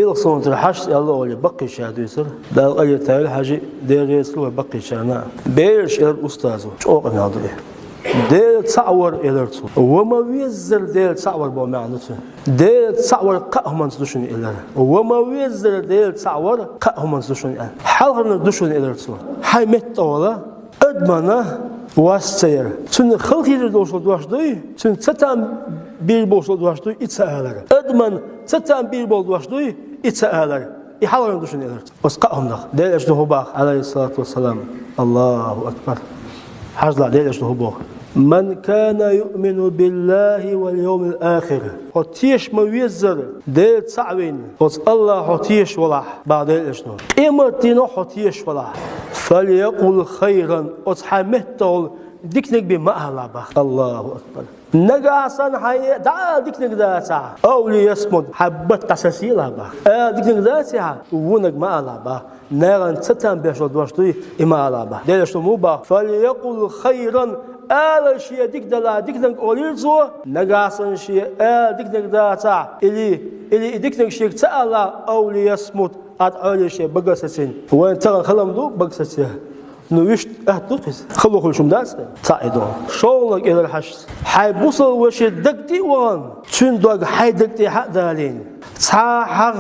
قيل صونت الحش الله ولي بقي شهادوسر دال قال تعالى حاجة ديريس له بقي شانا بيرش الأستاذ شوق ناضي ديل تصور إلرتو وما ويزر ديل تصور بمعنته ديل تصور قهم ندوشن إلر وما ويزر ديل تصور قهم ندوشن حلقنا ندوشن إلرتو حي متولا أدمنا واسير تون خلقي دوشل دوشدوي تون ستام bir boşluğu duaştı itseğler. Edmen setten bir bol duaştı itseğler. İhalarını düşünürler. Osqahumda. Değişti hubaq aleyhissalatu vesselam. Allahu ekber. Hacla değişti hubaq. Men kana yu'minu billahi vel yevmil ahir. Hotiş mevizzer değil sa'vin. Os Allah hotiş vela. Ba'de değişti. İmatino hotiş vela. Felyekul hayran. Os hamettol diknek bir ma'ala bak. Allahu ekber. نجاسن حي دا ديك داسا أولي يسمد حبت قصصيلا با ديك داسا ونج ما لا با نران ستان بيشو دوشتي إما لا با ديش مو با فليقل خيرا شيء ديك دلا ديك أوليزو نجاسن شيء ديك داسا إلي ديك شيء تألا أولي يسمد أولي شيء بقصصين وين ترى خلهم دو بقصصين نويش أهتوفيس خلوا كل شيء داس تعيدون شغلك إلى الحش حيبوصل وش دقتي وان شن دوق حي دقتي حق دالين صاحر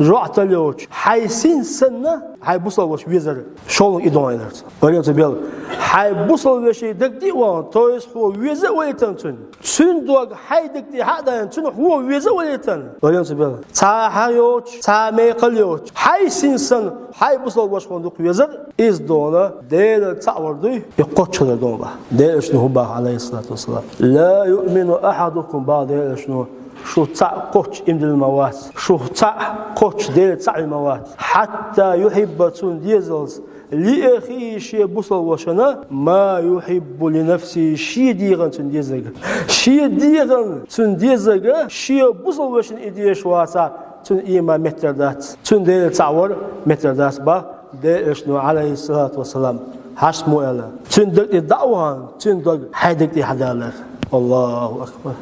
رعت اليوش حيسين سنة حيبوصل وش ويزر شغلك إدون إلرت ولين تبيل حيبوصل وش دقتي وان تويس هو ويزر وليتن شن دوق حي دقتي حق دالين شن هو ويزر وليتن ولين تبيل صاحر يوش صامي قليوش حيسين سنة حيبوصل وش خندق ويزر إز دونا ديل تصورده يقتشل دونا ديل شنو هو عليه الصلاة والسلام لا يؤمن أحدكم بعد شنو شو تاع قتش إمد الموات شو تاع قتش ديل تاع الموات حتى يحب تون ديزلز لأخيه شيء بوصل وشنا ما يحب لنفسه شيء ديغن تون ديزلز شيء ديغن تون ديزلز شيء بوصل وشن إديش واسا تون إيما متردات تون ديل تصور متردات با ديشنو عليه الصلاة والسلام حشمو إلا تندق الدعوان تندق حيدك حدالر الله أكبر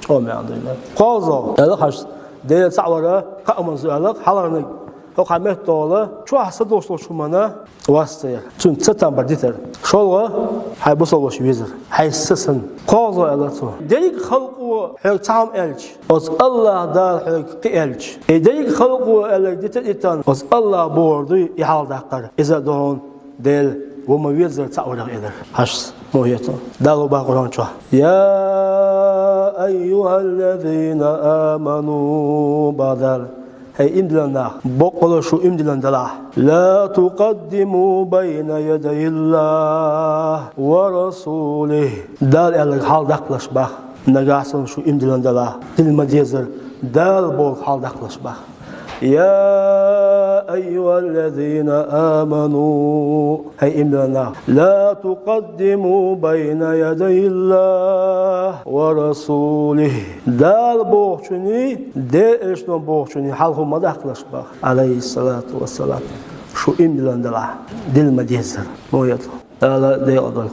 قوم عندنا قاضي إلا حش ديل تعورة قامن زالق حلرنا هو قامت طالة شو حسد وصل شو منا واسطة تند ستان بديتر شلوا حيبصل وش ويزر حيسسن قاضي إلا تو ديك خلقه حق تعم إلج أز الله دار حق قإلج ديك خلقه إلا ديتان أز الله بوردي يحال دقر إذا دون ديل وما ويزر تعورة إذا حش موهيته دارو باقران شو يا أيها الذين آمنوا بدل هي إمدلنا بقول شو إمدلنا دلا لا تقدموا بين يدي الله ورسوله دال إلك حال دقلش بخ نجاسن شو إمدلنا دلا دل مديزر دال بول حال دقلش بخ يا أيها الذين آمنوا هي إمدلنا لا تقدموا بين يدي الله ورسوله دال بوخشني ديشنو بوخشني حالهم ما دخلش بخ عليه الصلاة والسلام شو إمدلنا دلا دل مديزر مويته لا دي أضل